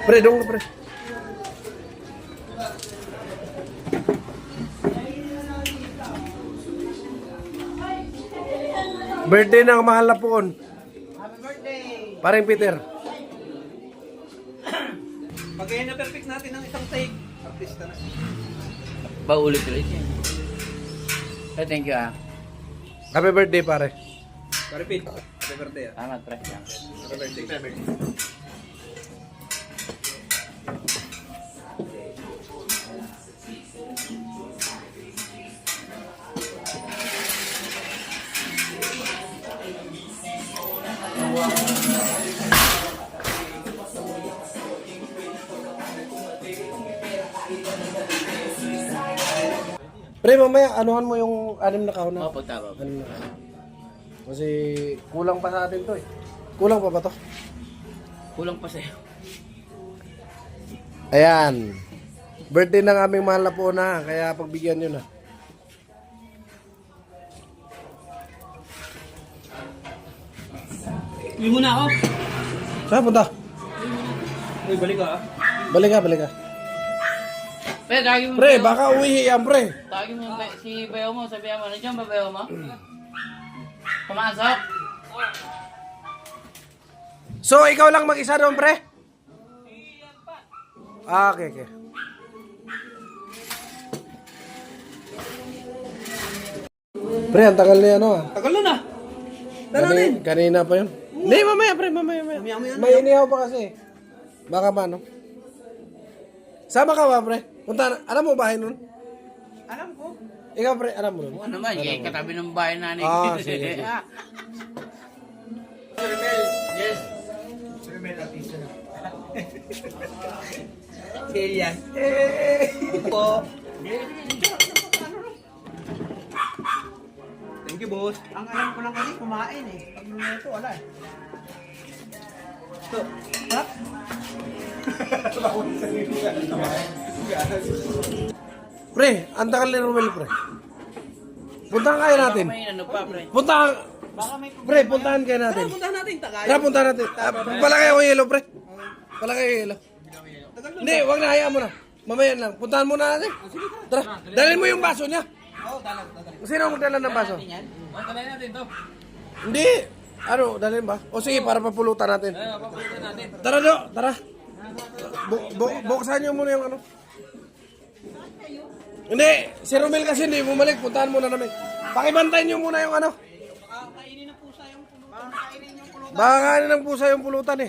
Pre, dong pre. Birthday ng mahal na poon. Happy birthday! Paring Peter. Pag-ayan na perfect natin ng isang take. Artista na. Paulit-ulit yan. Thank you ah. Happy birthday pare. Repeat. Happy birthday. Salamat pre. Happy birthday. Happy birthday. Pre, mamaya anuhan mo yung 6 na kahon na. Oh, pagtapos. Ano na? Kasi kulang pa sa atin to eh. Kulang pa ba to? Kulang pa sa'yo. Ayan. Birthday ng aming mahal na po na. Kaya pagbigyan nyo na. Uwi muna ako. Saan punta? Uy, balik ka ah. Balik ka, balik ka. Pre, tawagin mo. Pre, baka uwi yan pre. Tawagin mo si Bayo mo. Sabihan mo. Nandiyan ba Bayo mo? Pumasok. So, ikaw lang mag-isa doon pre? Ah, okay, okay. Pre, ang tagal na yan ah. Tagal na na. Tananin. Kanina pa yun. Hindi, mamaya pre, mamaya. Mamaya. May inihaw pa kasi. Baka ba, no? Sama ka ba, pre? Punta na. Alam mo bahay nun? Alam ko. Ikaw, pre, alam mo nun? Oo naman. Yan, katabi ng bahay nanin. Ah, sige. Yes. Kaya. Po. Thank you, boss. Ang alam ko lang kasi kumain eh. Pag lumeto, wala eh. Ito. Ha? Pre, ang tagal ni Romel, pre. Puntahan kaya natin. May ano pa, pre. Puntahan. Baka may Pre, puntahan kaya natin. punta natin Tagay. Tara, puntahan natin. Palagay ako yelo, pre. Palagay ko yelo. Hindi, wag na, hayaan mo na. Mamaya lang. Puntahan muna natin. Tara, dalhin mo yung baso niya. Oo, talag. Sino ang magdala ng baso? Talay natin to. Hindi. Ano, dalhin ba? O sige, para papulutan natin. Papulitan natin. Tara do, tara. Buksan niyo muna yung ano. Hindi, si Romel kasi hindi bumalik. Puntahan muna namin. Pakibantayin niyo muna yung ano. Kainin ng pusa yung pulutan. Kainin yung pulutan. Baka kainin ng pusa yung pulutan eh.